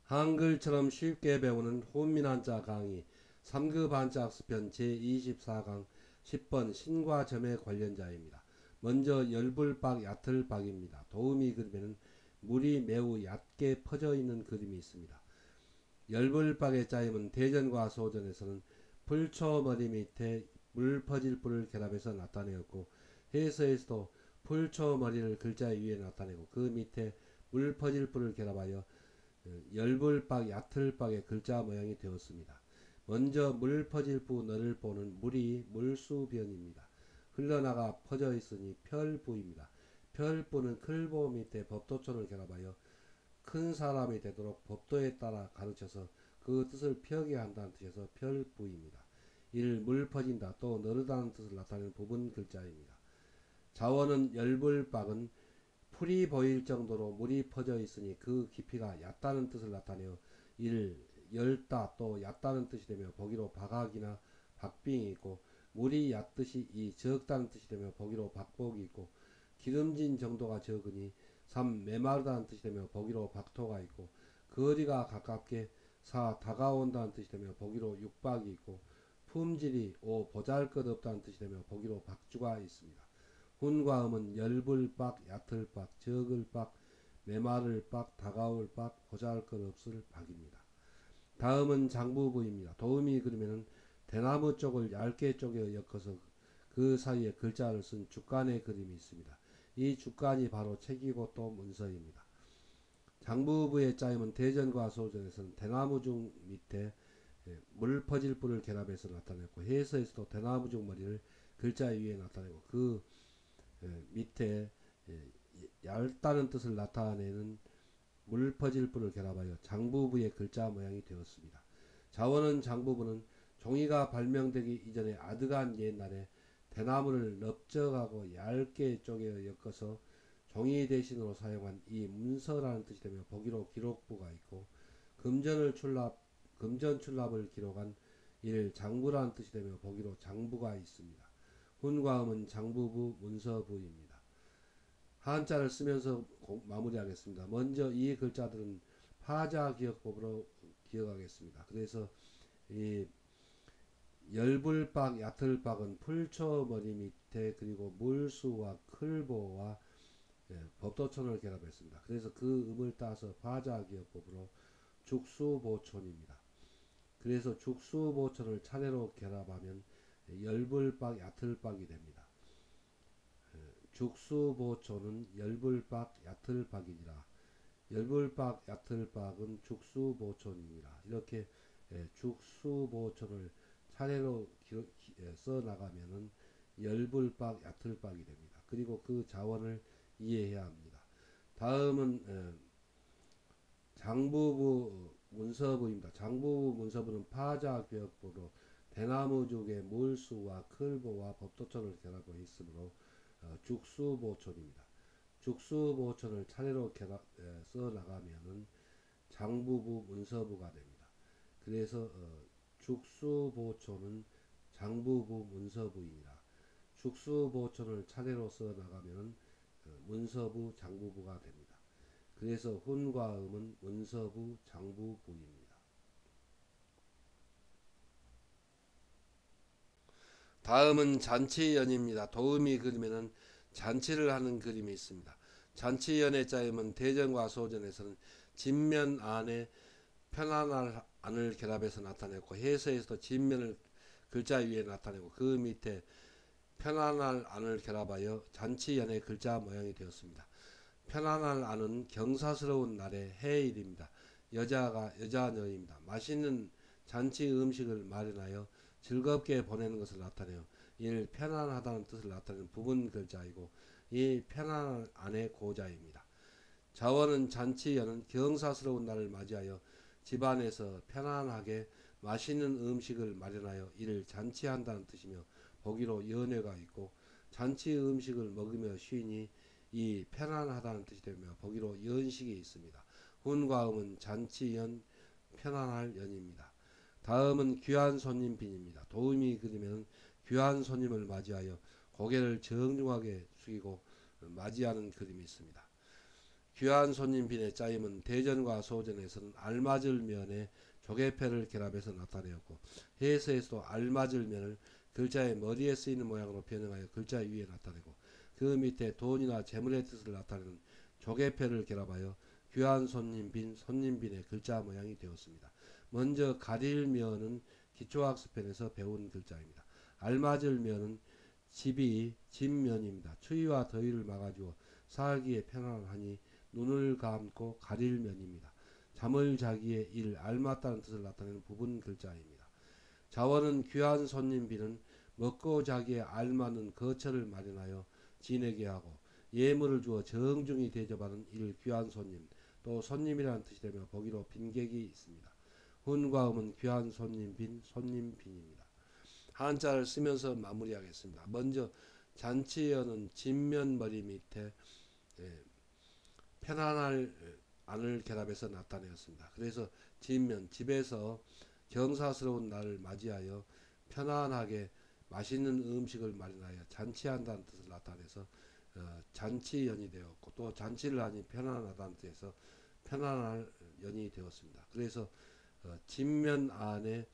한글처럼 쉽게 배우는 혼민한자 강의 3급 한자 학습편 제24강 10번 신과 점의 관련자입니다. 먼저 열불박 얕을박입니다. 도우미 그림에는 물이 매우 얕게 퍼져 있는 그림이 있습니다. 열불박의 짜임은 대전과 소전에서는 풀초머리 밑에 물 퍼질 불을 결합해서 나타내었고, 해서에서도 풀초머리를 글자 위에 나타내고 그 밑에 물 퍼질 불을 결합하여 열불박 얕을박의 글자 모양이 되었습니다. 먼저 물 퍼질 부 너를 보는 물이 물수변입니다. 흘러나가 퍼져 있으니 별부입니다. 별부는 클보 밑에 법도촌을 결합하여 큰 사람이 되도록 법도에 따라 가르쳐서 그 뜻을 펴게 한다는 뜻에서 별부입니다. 이를 물 퍼진다 또 너르다는 뜻을 나타내는 부분 글자입니다. 자원은 열불박은 풀이 보일 정도로 물이 퍼져 있으니 그 깊이가 얕다는 뜻을 나타내어 이를 열다 또 얕다는 뜻이 되며 보기로 박학이나 박빙이 있고, 물이 얕듯이 이 적다는 뜻이 되며 보기로 박복이 있고, 기름진 정도가 적으니 3. 메마르다는 뜻이 되며 보기로 박토가 있고, 거리가 가깝게 4. 다가온다는 뜻이 되며 보기로 육박이 있고, 품질이 5. 보잘것없다는 뜻이 되며 보기로 박주가 있습니다. 훈과 음은 열불박, 얕을박, 적을박, 메마를박, 다가올박, 보잘것없을 박입니다. 다음은 장부부입니다. 도우미 그림에는 대나무 쪽을 얇게 쪼개 엮어서 그 사이에 글자를 쓴 주간의 그림이 있습니다. 이 주간이 바로 책이고 또 문서입니다. 장부부의 짜임은 대전과 소전에서는 대나무중 밑에 물 퍼질 불을 결합해서 나타냈고, 해서에서도 대나무중 머리를 글자 위에 나타내고 그 밑에 얇다는 뜻을 나타내는 물 퍼질 불을 결합하여 장부부의 글자 모양이 되었습니다. 자원은 장부부는 종이가 발명되기 이전에 아득한 옛날에 대나무를 넓적하고 얇게 쪼개 엮어서 종이 대신으로 사용한 이 문서라는 뜻이 되며 보기로 기록부가 있고, 금전 출납을 기록한 이를 장부라는 뜻이 되며 보기로 장부가 있습니다. 훈과 음은 장부부, 문서부입니다. 한자를 쓰면서 마무리하겠습니다. 먼저 이 글자들은 파자 기억법으로 기억하겠습니다. 그래서 이 열불박, 얕을박은 풀초머리 밑에 그리고 물수와 클보와 법도촌을 결합했습니다. 그래서 그 음을 따서 파자 기억법으로 죽수보촌입니다. 그래서 죽수보촌을 차례로 결합하면 열불박, 얕을박이 됩니다. 죽수보초는 열불박, 얕을박이니라. 열불박, 얕을박은 죽수보촌이니라. 이렇게 죽수보촌을 차례로 써나가면은 열불박, 얕을박이 됩니다. 그리고 그 자원을 이해해야 합니다. 다음은 장부부 문서부입니다. 장부부 문서부는 파자교역부로 대나무족의 물수와 클보와 법도촌을 결합하고 있으므로 죽수보촌입니다. 죽수보촌을 차례로 써나가면은 장부부 문서부가 됩니다. 그래서 죽수보촌은 장부부 문서부이니라. 죽수보촌을 차례로 써나가면은 문서부 장부부가 됩니다. 그래서 훈과 음은 문서부 장부부입니다. 다음은 잔치연입니다. 도우미 그림에는 잔치를 하는 그림이 있습니다. 잔치연의 짜임은 대전과 소전에서는 진면 안에 편안할 안을 결합해서 나타냈고, 해서에서도 진면을 글자 위에 나타내고 그 밑에 편안할 안을 결합하여 잔치연의 글자 모양이 되었습니다. 편안할 안은 경사스러운 날의 해일입니다. 여자녀입니다. 맛있는 잔치 음식을 마련하여 즐겁게 보내는 것을 나타내요. 이를 편안하다는 뜻을 나타내는 부분 글자이고, 이 편안한 안의 고자입니다. 자원은 잔치여는 경사스러운 날을 맞이하여 집안에서 편안하게 맛있는 음식을 마련하여 이를 잔치한다는 뜻이며 보기로 연회가 있고, 잔치 음식을 먹으며 쉬니 이 편안하다는 뜻이 되며 보기로 연식이 있습니다. 훈과 음은 잔치연, 편안할 연입니다. 다음은 귀한 손님 빈입니다. 도우미 그림에는 귀한 손님을 맞이하여 고개를 정중하게 숙이고 맞이하는 그림이 있습니다. 귀한 손님빈의 짜임은 대전과 소전에서는 알맞을 면에 조개패를 결합해서 나타내었고 해서에서도 알맞을 면을 글자의 머리에 쓰이는 모양으로 변형하여 글자 위에 나타내고 그 밑에 돈이나 재물의 뜻을 나타내는 조개패를 결합하여 귀한 손님빈, 손님빈의 글자 모양이 되었습니다. 먼저 가릴면은 기초학습편에서 배운 글자입니다. 알맞을 면은 집이 집면입니다. 추위와 더위를 막아주어 살기에 편안하니 눈을 감고 가릴 면입니다. 잠을 자기에 일 알맞다는 뜻을 나타내는 부분 글자입니다. 자원은 귀한 손님비는 먹고 자기에 알맞는 거처를 마련하여 지내게 하고 예물을 주어 정중히 대접하는 일 귀한 손님 또 손님이라는 뜻이 되며 보기로 빈객이 있습니다. 훈과 음은 귀한 손님빈 손님빈입니다. 한자를 쓰면서 마무리하겠습니다. 먼저 잔치여는 진면머리 밑에 편안할 안을 결합해서 나타내었습니다. 그래서 진면 집에서 경사스러운 날을 맞이하여 편안하게 맛있는 음식을 마련하여 잔치한다는 뜻을 나타내서 잔치연이 되었고 또 잔치를 하니 편안하다는 뜻에서 편안할 연이 되었습니다. 그래서 진면 안에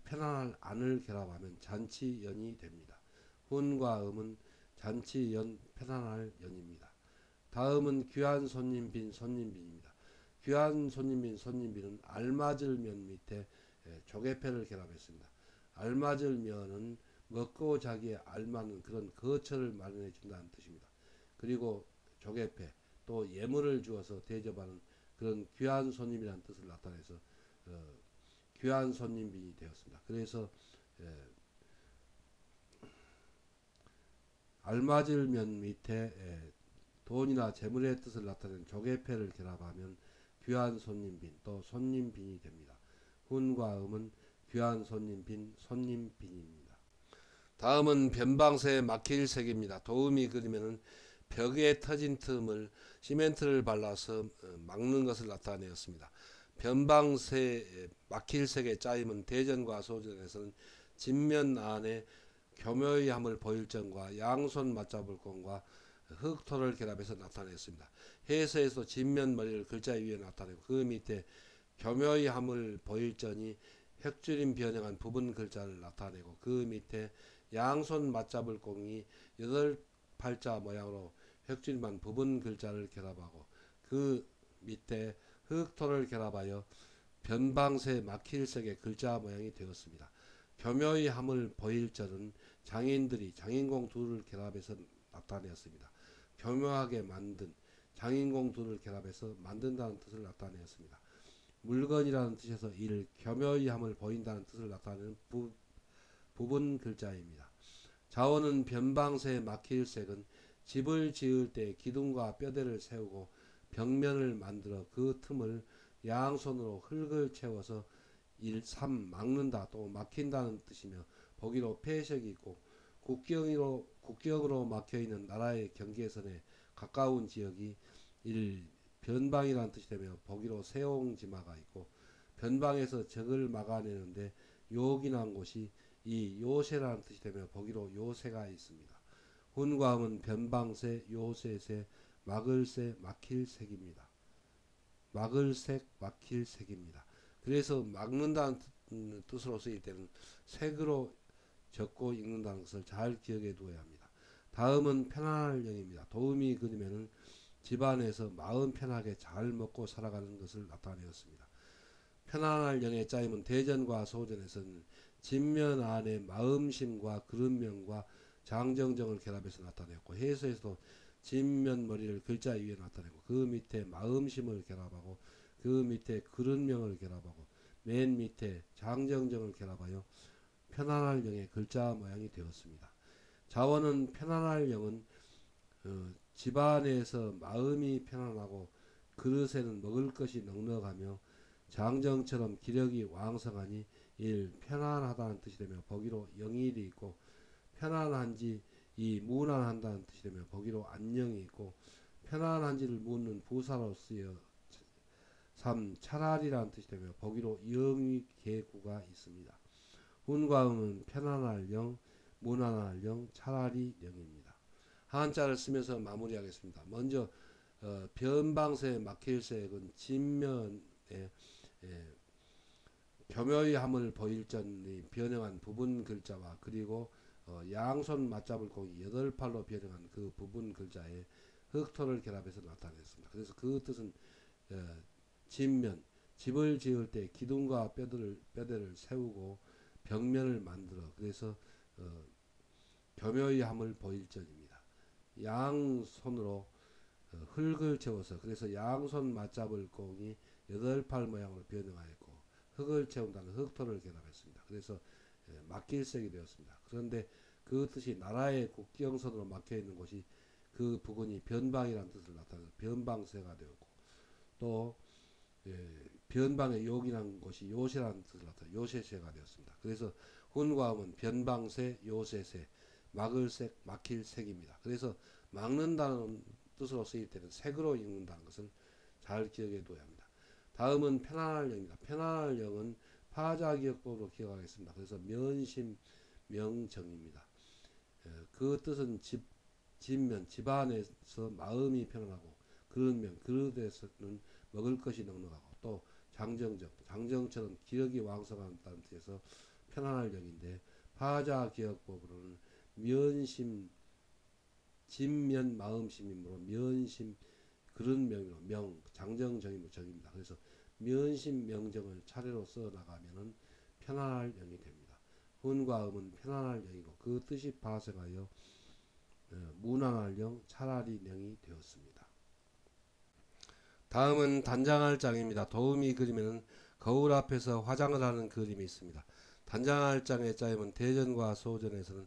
편안할 안을 결합하면 잔치연이 됩니다. 훈과 음은 잔치연 편안할 연입니다. 다음은 귀한 손님빈 손님빈입니다. 귀한 손님빈 손님빈은 알맞을 면 밑에 조개패를 결합했습니다. 알맞을 면은 먹고 자기에 알맞는 그런 거처를 마련해 준다는 뜻입니다. 그리고 조개패 또 예물을 주어서 대접하는 그런 귀한 손님이라는 뜻을 나타내서 귀한 손님빈이 되었습니다. 그래서 알맞을 면 밑에 돈이나 재물의 뜻을 나타내는 조개패를 결합하면 귀한 손님빈 또 손님빈이 됩니다. 훈과 음은 귀한 손님빈 손님빈입니다. 다음은 변방새의 막힐 색입니다. 도움이 그리면은 벽에 터진 틈을 시멘트를 발라서 막는 것을 나타내었습니다. 변방새 막힐 색의 짜임은 대전과 소전에서는 진면 안에 교묘의 함을 보일 점과 양손 맞잡을 공과 흙토를 결합해서 나타냈습니다. 해서에서 진면 머리를 글자 위에 나타내고 그 밑에 교묘의 함을 보일 전이 획줄임 변형한 부분 글자를 나타내고 그 밑에 양손 맞잡을 공이 8팔자 모양으로 획줄임한 부분 글자를 결합하고 그 밑에 흙토를 결합하여 변방새 막힐색의 글자 모양이 되었습니다. 교묘의 함을 보일 절은 장인들이 장인공 둘을 결합해서 나타내었습니다. 교묘하게 만든 장인공 둘을 결합해서 만든다는 뜻을 나타내었습니다. 물건이라는 뜻에서 이를 교묘의 함을 보인다는 뜻을 나타내는 부분 글자입니다. 자원은 변방새 막힐색은 집을 지을 때 기둥과 뼈대를 세우고 벽면을 만들어 그 틈을 양손으로 흙을 채워서 막는다 또 막힌다는 뜻이며 보기로 폐색이 있고 국경으로 막혀있는 나라의 경계선에 가까운 지역이 변방이라는 뜻이 되며 보기로 세옹지마가 있고 변방에서 적을 막아내는데 요긴한 곳이 이 요새라는 뜻이 되며 보기로 요새가 있습니다. 훈과음은 변방새, 요새새, 막을새, 막힐색입니다. 막을색, 막힐색입니다. 그래서 막는다는 뜻으로 쓰일 때는 색으로 적고 읽는다는 것을 잘 기억해 두어야 합니다. 다음은 편안할 영입니다. 도움이 그리면은 집안에서 마음 편하게 잘 먹고 살아가는 것을 나타내었습니다. 편안할 영의 짜임은 대전과 소전에서는 진면 안에 마음심과 그릇면과 장정정을 결합해서 나타냈고 해서에서도 진면 머리를 글자 위에 나타내고 그 밑에 마음심을 결합하고 그 밑에 그릇명을 결합하고 맨 밑에 장정정을 결합하여 편안할 영의 글자 모양이 되었습니다. 자원은 편안할 영은 집안에서 마음이 편안하고 그릇에는 먹을 것이 넉넉하며 장정처럼 기력이 왕성하니 편안하다는 뜻이 되며 보기로 영일이 있고 편안한지 무난한다는 뜻이 되며 보기로 안녕이 있고 편안한지를 묻는 부사로 쓰여 차라리라는 뜻이 되며 보기로 영의 계구가 있습니다. 훈과 음은 편안할 영, 무난할 영, 차라리 영입니다. 한자를 쓰면서 마무리하겠습니다. 먼저 변방세 막힐색은 진면에 예, 교묘의 함을 보일전이 변형한 부분 글자와 그리고 양손 맞잡을 공이 8팔로 변형한 그 부분 글자에 흑토를 결합해서 나타냈습니다. 그래서 그 뜻은 진면, 집을 지을 때 기둥과 뼈대를 세우고 벽면을 만들어 그래서 어, 교묘의 함을 보일전입니다. 양손으로 흙을 채워서 그래서 양손 맞잡을 공이 8팔 모양으로 변형하였고 흙을 채운다는 흙토를 결합했습니다. 그래서 막길색이 되었습니다. 그런데 그 뜻이 나라의 국경선으로 막혀 있는 곳이 그 부근이 변방이라는 뜻을 나타내서 변방세가 되었고 또 변방의 욕이라는 것이 요새라는 뜻을 나타내 요새세가 되었습니다. 그래서 훈과음은 변방세, 요새세, 막을색, 막힐색입니다. 그래서 막는다는 뜻으로 쓰일 때는 색으로 읽는다는 것을 잘 기억해 둬야 합니다. 다음은 편안할 영입니다. 편안할 영은 파자기역법으로 기억하겠습니다. 그래서 면심명정입니다. 그 뜻은 집면, 집안에서 마음이 편안하고 그릇면, 그릇에서는 먹을 것이 넉넉하고 또 장정적, 장정처럼 기력이 왕성하다는 뜻에서 편안할 영인데 파자기역법으로는 면심, 집면 마음심이므로 면심 그릇명이로 명, 장정정이므로 정입니다. 그래서 면심명정을 차례로 써 나가면은 편안할 영이 됩니다. 훈과 음은 편안할 영이고 그 뜻이 파생하여 무난할 영, 차라리 영이 되었습니다. 다음은 단장할 장입니다. 도우미 그림에는 거울 앞에서 화장을 하는 그림이 있습니다. 단장할 장의 짜임은 대전과 소전에서는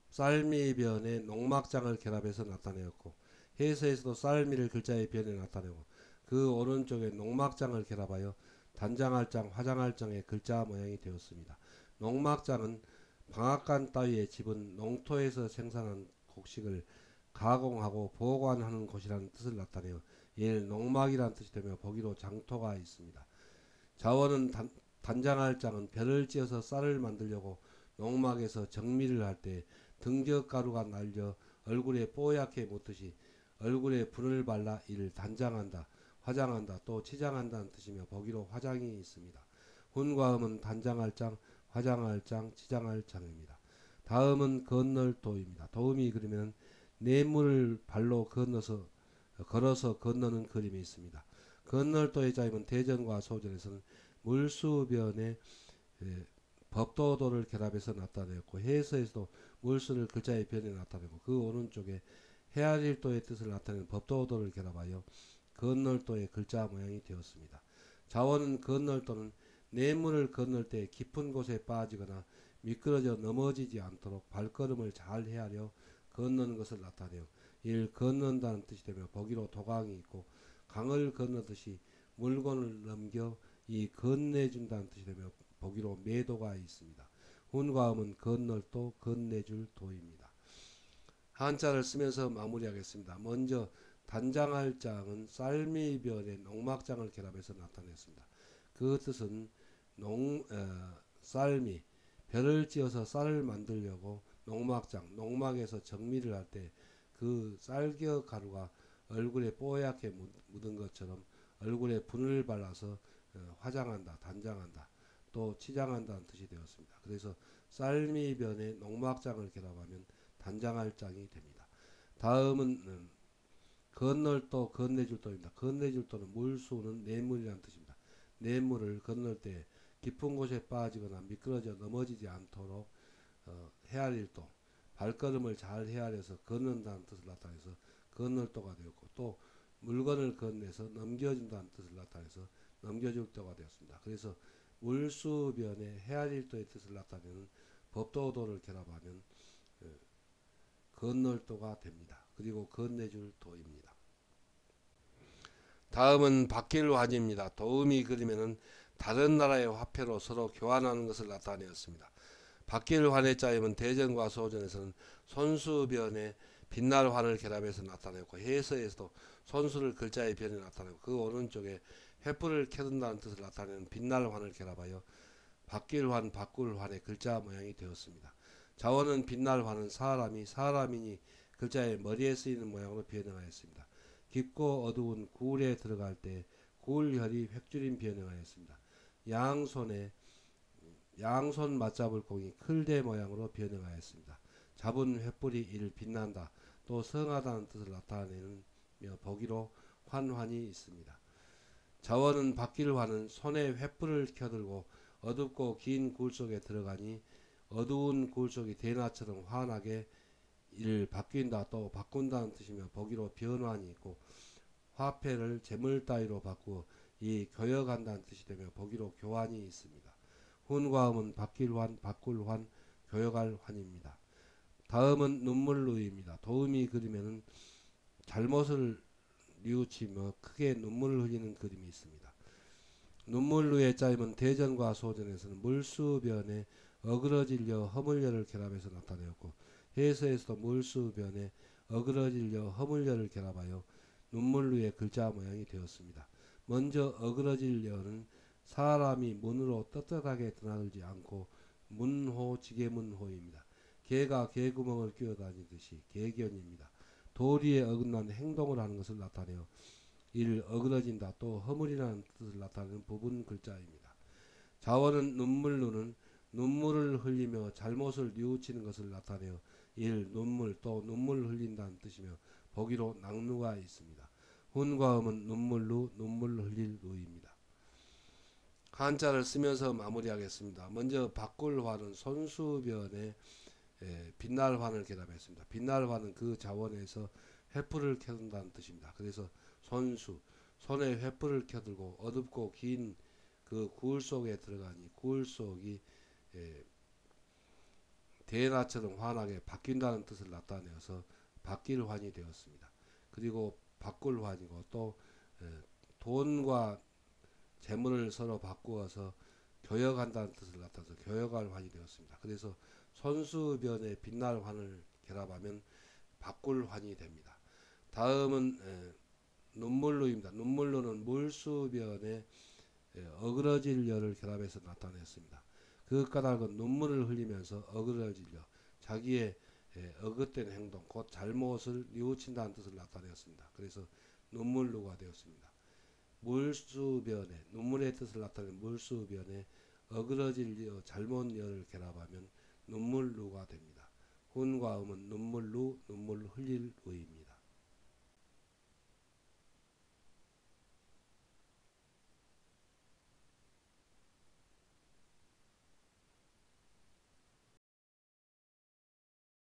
쌀미변에 농막장을 결합해서 나타내었고 해서에서도 쌀미를 글자의 변에 나타내고 그 오른쪽에 농막장을 결합하여 단장할장, 화장할장의 글자 모양이 되었습니다. 농막장은 방앗간 따위의 집은 농토에서 생산한 곡식을 가공하고 보관하는 곳이라는 뜻을 나타내어 이를 농막이라는 뜻이 되며 보기로 장토가 있습니다. 자원은 단장할장은 별을 찧어서 쌀을 만들려고 농막에서 정미를 할 때 등적가루가 날려 얼굴에 뽀얗게 묻듯이 얼굴에 분을 발라 이를 단장한다, 화장한다, 또 치장한다는 뜻이며 보기로 화장이 있습니다. 훈과음은 단장할 장, 화장할 장, 치장할 장입니다. 다음은 건널 도입니다. 도움이 그리면 냇물을 발로 걸어서 건너는 그림이 있습니다. 건널도의 자임은 대전과 소전에서는 물수변에 법도도를 결합해서 나타내었고 해서에서도 물수를 글자의 변에 나타내고 그 오른쪽에 헤아릴도의 뜻을 나타내는 법도도를 결합하여 건널도의 글자 모양이 되었습니다. 자원은 건널도는 냇물을 건널 때 깊은 곳에 빠지거나 미끄러져 넘어지지 않도록 발걸음을 잘 헤아려 건너는 것을 나타내어 이를 건넌다는 뜻이 되며 보기로 도강이 있고 강을 건너듯이 물건을 넘겨 이 건네준다는 뜻이 되며 보기로 매도가 있습니다. 훈과음은 건널도, 건네줄 도입니다. 한자를 쓰면서 마무리하겠습니다. 먼저 단장할 장은 쌀미변에 농막장을 결합해서 나타냈습니다. 그 뜻은 쌀미, 벼를 찧어서 쌀을 만들려고 농막장, 농막에서 정미를 할 때 그 쌀겨 가루가 얼굴에 뽀얗게 묻은 것처럼 얼굴에 분을 발라서 화장한다, 단장한다, 또 치장한다는 뜻이 되었습니다. 그래서 쌀미변에 농막장을 결합하면 단장할 장이 됩니다. 다음은 건널도, 건네줄도입니다. 건네줄도는 물수는 냇물이라는 뜻입니다. 냇물을 건널 때 깊은 곳에 빠지거나 미끄러져 넘어지지 않도록 헤아릴도, 발걸음을 잘 헤아려서 걷는다는 뜻을 나타내서 건널도가 되었고 또 물건을 건네서 넘겨준다는 뜻을 나타내서 넘겨줄도가 되었습니다. 그래서 물수변에 헤아릴도의 뜻을 나타내는 법도도를 결합하면 건널도가 됩니다. 그리고 건네줄 도입니다. 다음은 박길환입니다. 도움이 그림에는 다른 나라의 화폐로 서로 교환하는 것을 나타내었습니다. 박길환의 짜임은 대전과 소전에서는 손수변에 빛날 환을 결합해서 나타내고 해서에서도 손수를 글자의 변에 나타내고 그 오른쪽에 횃불을 켜둔다는 뜻을 나타내는 빛날 환을 결합하여 박길환, 박굴환의 글자 모양이 되었습니다. 자원은 빛날 환은 사람이니 글자의 머리에 쓰이는 모양으로 변형하였습니다. 깊고 어두운 굴에 들어갈 때 굴혈이 획줄임 변형하였습니다. 양손 맞잡을 공이 클대 모양으로 변형하였습니다. 잡은 횃불이 이를 빛난다, 또 성하다는 뜻을 나타내며 보기로 환환이 있습니다. 자원은 바뀔 환은 손에 횃불을 켜들고 어둡고 긴 굴 속에 들어가니 어두운 굴 속이 대낮처럼 환하게 이를 바뀐다, 또 바꾼다는 뜻이며 보기로 변환이 있고, 화폐를 재물 따위로 바꾸어 이 교역한다는 뜻이 되며 보기로 교환이 있습니다. 훈과 음은 바뀔 환, 바꿀 환, 교역할 환입니다. 다음은 눈물루입니다. 도음이 그리면은 잘못을 뉘우치며 크게 눈물을 흘리는 그림이 있습니다. 눈물루의 짜임은 대전과 소전에서는 물수변에 어그러질려 허물려를 결합해서 나타내었고, 해서에서도 물수변에 어그러질려 허물려를 결합하여 눈물루의 글자 모양이 되었습니다. 먼저 어그러질려는 사람이 문으로 떳떳하게 드나들지 않고 문호, 지게문호입니다. 개가 개구멍을 끼어다니듯이 개견입니다. 도리에 어긋난 행동을 하는 것을 나타내어 이를 어그러진다, 또 허물이라는 뜻을 나타내는 부분 글자입니다. 자원은 눈물루는 눈물을 흘리며 잘못을 뉘우치는 것을 나타내어 일 눈물, 또 눈물을 흘린다는 뜻이며 보기로 낙루가 있습니다. 훈과 음은 눈물루, 눈물 흘릴 루입니다. 한자를 쓰면서 마무리하겠습니다. 먼저 바꿀 환은 손수변에 빛날 환을 결합했습니다. 빛날 환은 그 자원에서 횃불을 켜둔다는 뜻입니다. 그래서 손수, 손에 횃불을 켜들고 어둡고 긴 그 굴 속에 들어가니 굴 속이 대낮처럼 환하게 바뀐다는 뜻을 나타내어서 바뀔 환이 되었습니다. 그리고 바꿀 환이고, 또 돈과 재물을 서로 바꾸어서 교역한다는 뜻을 나타내서 교역할 환이 되었습니다. 그래서 손수변에 빛날 환을 결합하면 바꿀 환이 됩니다. 다음은 눈물루입니다. 눈물루는 물수변에 어그러질 려를 결합해서 나타냈습니다. 그 까닭은 눈물을 흘리면서 어그러질려 자기의 어긋된 행동, 곧 잘못을 뉘우친다는 뜻을 나타내었습니다. 그래서 눈물루가 되었습니다. 물수변에, 눈물의 뜻을 나타내는 물수변에 어그러질려 잘못려를 결합하면 눈물루가 됩니다. 훈과 음은 눈물루, 눈물 흘릴